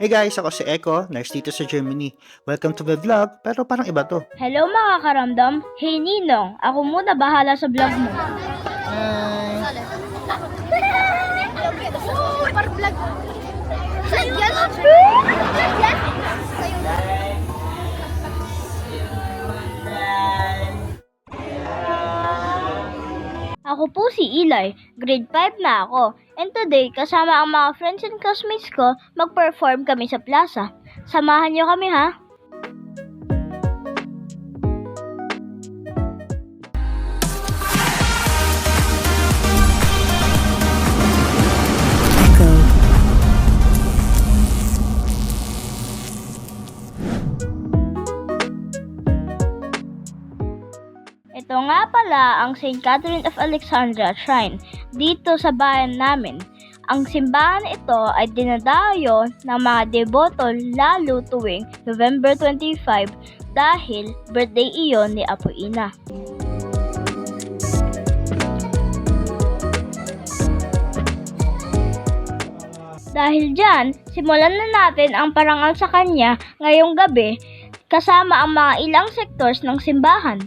Hey guys, ako si Echo, nurse dito sa Germany. Welcome to my vlog, pero parang iba to. Hello mga karamdam! Hey Ninong, ako muna bahala sa vlog mo. Ako po si Eli, grade 5 na ako. And today, kasama ang mga friends and classmates ko, mag-perform kami sa plaza. Samahan niyo kami ha! Ito nga pala ang St. Catherine of Alexandria Shrine dito sa bayan namin. Ang simbahan ito ay dinadayo ng mga deboto lalo tuwing November 25 dahil birthday iyon ni Apo Ina. Dahil dyan, simulan na natin ang parangal sa kanya ngayong gabi kasama ang mga ilang sectors ng simbahan.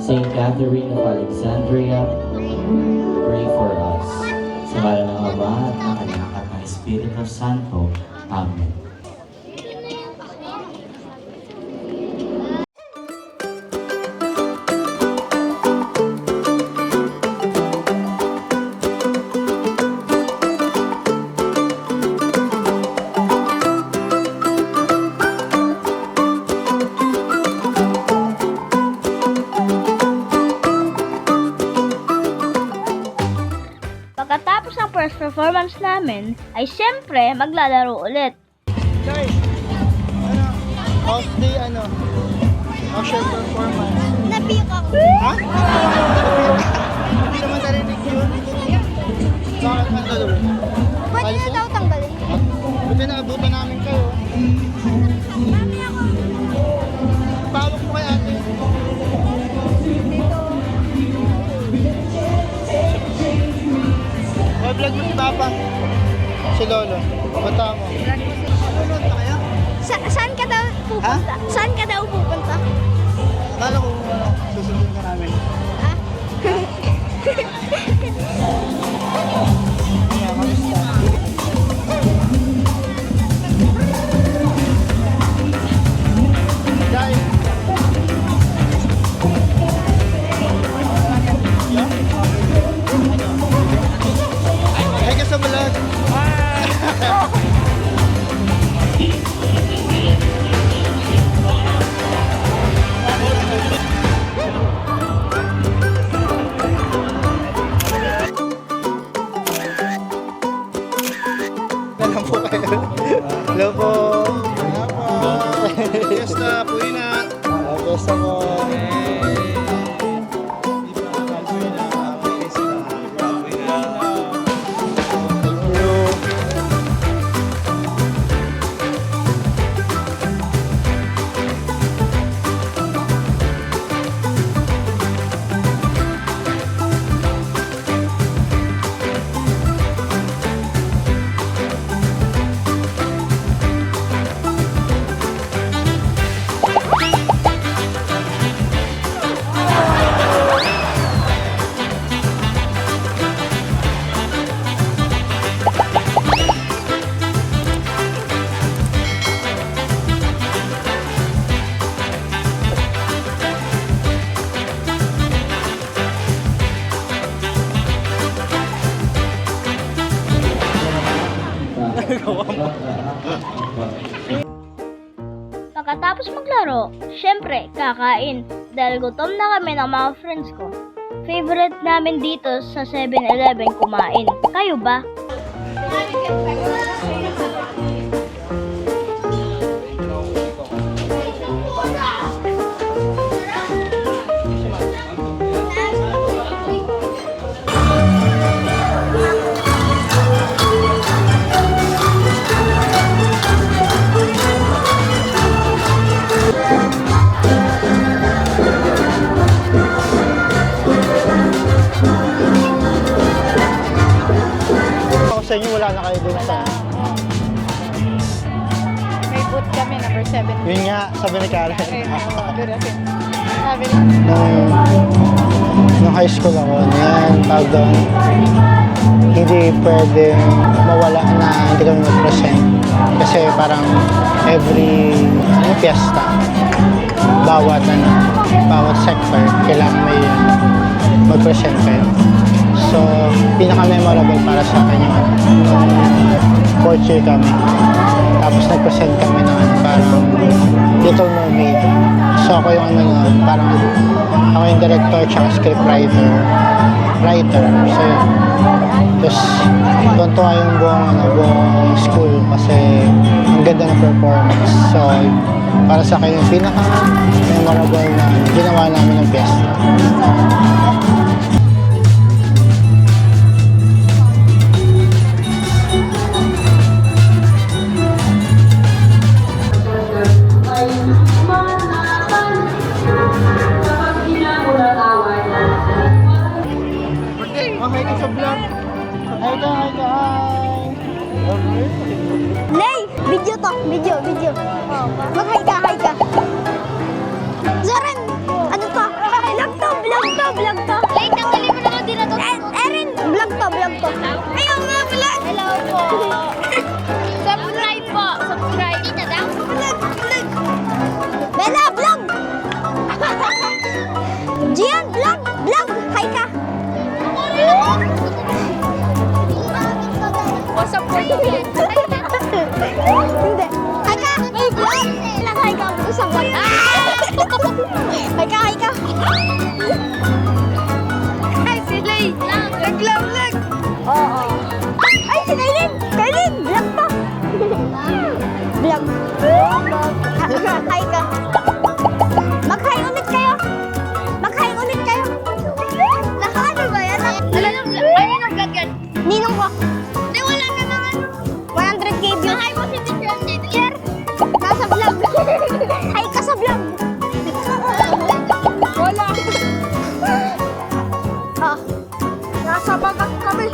St. Catherine of Alexandria, pray for us. Sa ngalan ng Ama at ng Anak at ng Espiritu Santo. Amen. Pagkatapos ng first performance namin, ay syempre maglalaro ulit. Guys, how's the usher performance? Nabiyok ako. Ha? Hindi naman narinig yun. Bakit ang gagawin? Pwede na daw tanggalin. Buti na abutan namin kayo. Pawag mo kay ate. Vlog mo si Papa. Si Lolo. Bata mo. Sunod na kayo? Saan ka daw pupunta? Saan ka daw pupunta? Akala ko susundin ka namin. Ah? Yeah, kamusta? Guys. Hey, ka sa vlog. Pagkatapos maglaro, syempre, kakain. Dahil gutom na kami ng mga friends ko. Favorite namin dito sa 7-Eleven kumain. Kayo ba? Ako sa inyo, wala na kayo dun sa... May boot kami, number 7. Yun nga, sabi ni Karen. Sabi Nung high school ako, tawag doon, hindi pwedeng mawala na hindi kami mag-present. Kasi parang every fiesta, bawat sector, kailangan may mag-present kayo. So, pinaka-memorable para sa akin yung fourth year kami. Tapos nag-present kami ng parang Little Mermaid. So, ako yung parang ako yung director tsaka scriptwriter. So, yun. Tapos, tuntua yung buong school kasi ang ganda ng performance. So, para sa akin yung pinaka-memorable na ginawa namin ng fiesta. Hi ka sa vlog. Hi ka. Lay! Video to! Video. Mag-hi ka. Zoran! Ano to? Vlog to! Lay, tanggalin mo naman din na to. Erin! Vlog to! Ayaw nga, vlog! Hello po! Subscribe po! Dito daw! Vlog! Bella, vlog! Gian, vlog! Hi ka! What's up, boy? Hindi. Hi ka! May vlog! Hi ka! Usap ka! Hi ka! Ay, si Lay! Vlog! Oo. Ay, si Kailin! Vlog to! Vlog. Hi ka! Mag-hi ulit kayo! Naka-ano ba yan? Ano yung vlog yan? Ninong ko. Hindi, wala na naman. 100k views. Hi mo si Teacher. Nasa vlog. Hi ka sa vlog. Wala. Nasa bagat kami.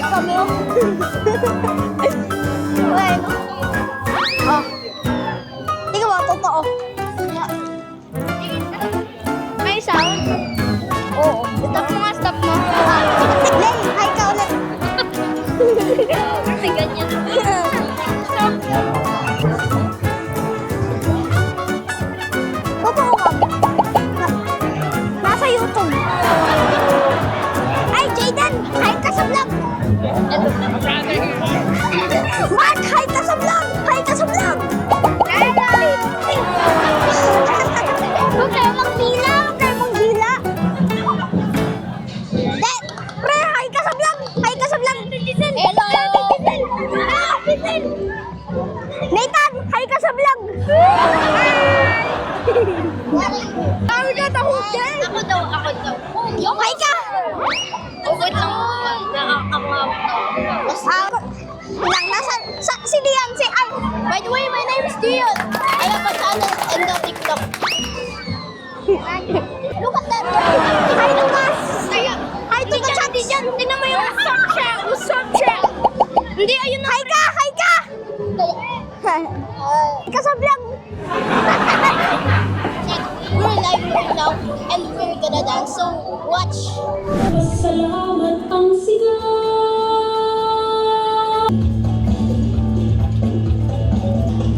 Kami. Bueno. Tingnan mo, totoo. May sound? Oo. Stop mo. Lay, hi ka ulit. Kasi ganyan. Stop. Totoo ka. Nasa YouTube. Ay, Jayden, hi ka sa vlog. Mark, hi ka sa vlog. Huwag kayo magbila. Pre, hi ka sa vlog. Hello. Nathan, hi ka sa vlog. Hi ka sa vlog. Ako daw. Hi ka. Wait lang. Si Dian, by the way, my name is Dian. I have a channel in the TikTok. Look at that. Hi, Lucas. Hi to the chat. Tingnan mo yung subject. Hindi, ayun na. Hi ka. Hi ka sa vlog. We're live right now and we're gonna dance. So, watch. Salamat ang sigaw.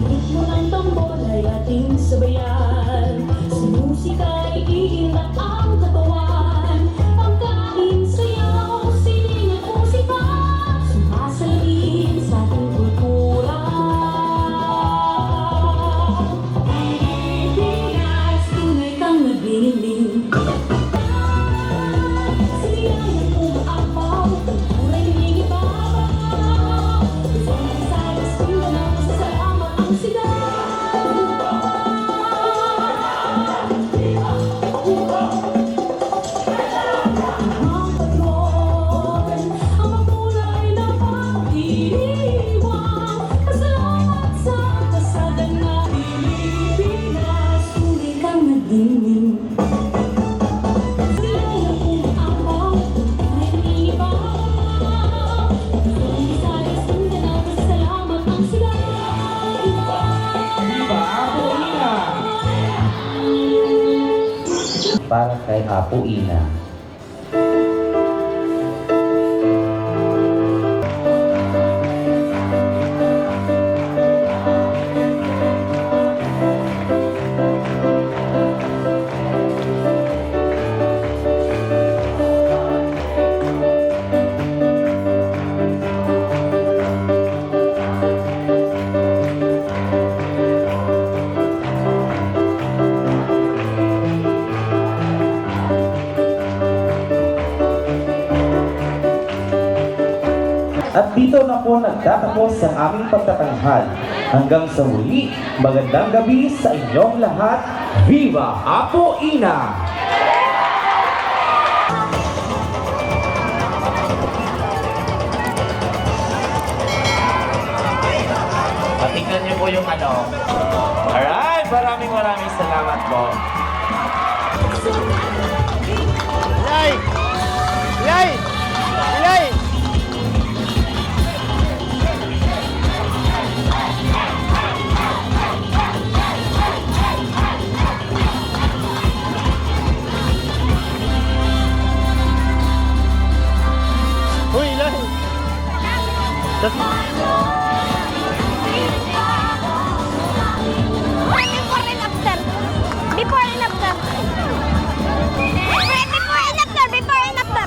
Ritmo ng tambol ay ating sabayan. Sa musika ay iinat ang katawan. Pagkain, sayaw, sining at musika. Sumasalin sa para kay Apo Ina. At dito na po nagtatapos ang aming pagtatanghal. Hanggang sa muli, magandang gabi sa inyong lahat. Viva Apo Ina! Patingnan niyo po yung ano. Alright, maraming salamat po. Ilay! Ilay! Ilay! Uy, Ilay! Before and after. Before and after. Before and after. Before and after.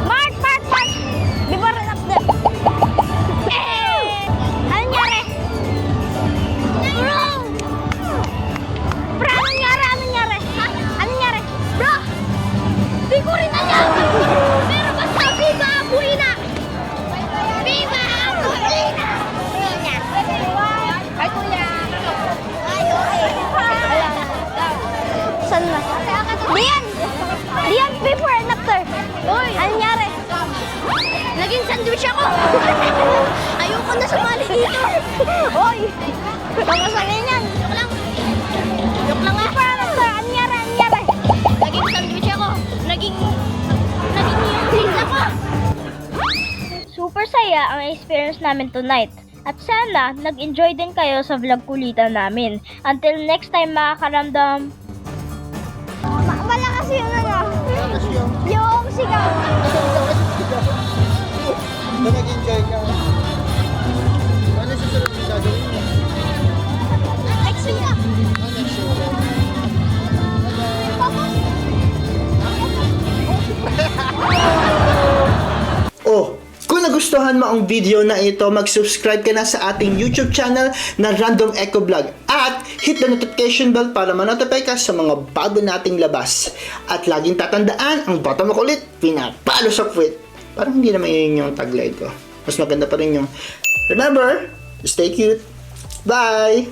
Mark. Before and after. Ano nangyari? Bro! Bro, ano nangyari? Ha? Ano nangyari? Bro! Di ko rin alam! Pero basta Viva Apo Ina! Viva Apo Ina! Ay, kuya! Ay, okay. Saan na? Diyan, before and after. Uy! Ano nangyari? Naging sandwich ako! Ayoko na sumali dito! Uy! Baka sangin yan! Joke lang nga! Before and after, ano nangyari? Naging sandwich ako! Naging yung ako! Super saya ang experience namin tonight. At sana nag-enjoy din kayo sa vlog kulitan namin. Until next time mga karamdam. Wala kasi yung ano. Yung sigaw. Kung nag-enjoy ka, ano susunod yung gagawin mo? Next week na. Next year. Oh, kung nagustuhan mo ang video na ito, mag-subscribe ka na sa ating YouTube channel na Random Echo Vlog at hit the notification bell para ma-notify ka sa mga bago nating labas. At laging tatandaan, ang bata makulit, pinapalo sa quit. Parang hindi naman yun yung tagline ko. Mas maganda pa rin yung remember, stay cute. Bye!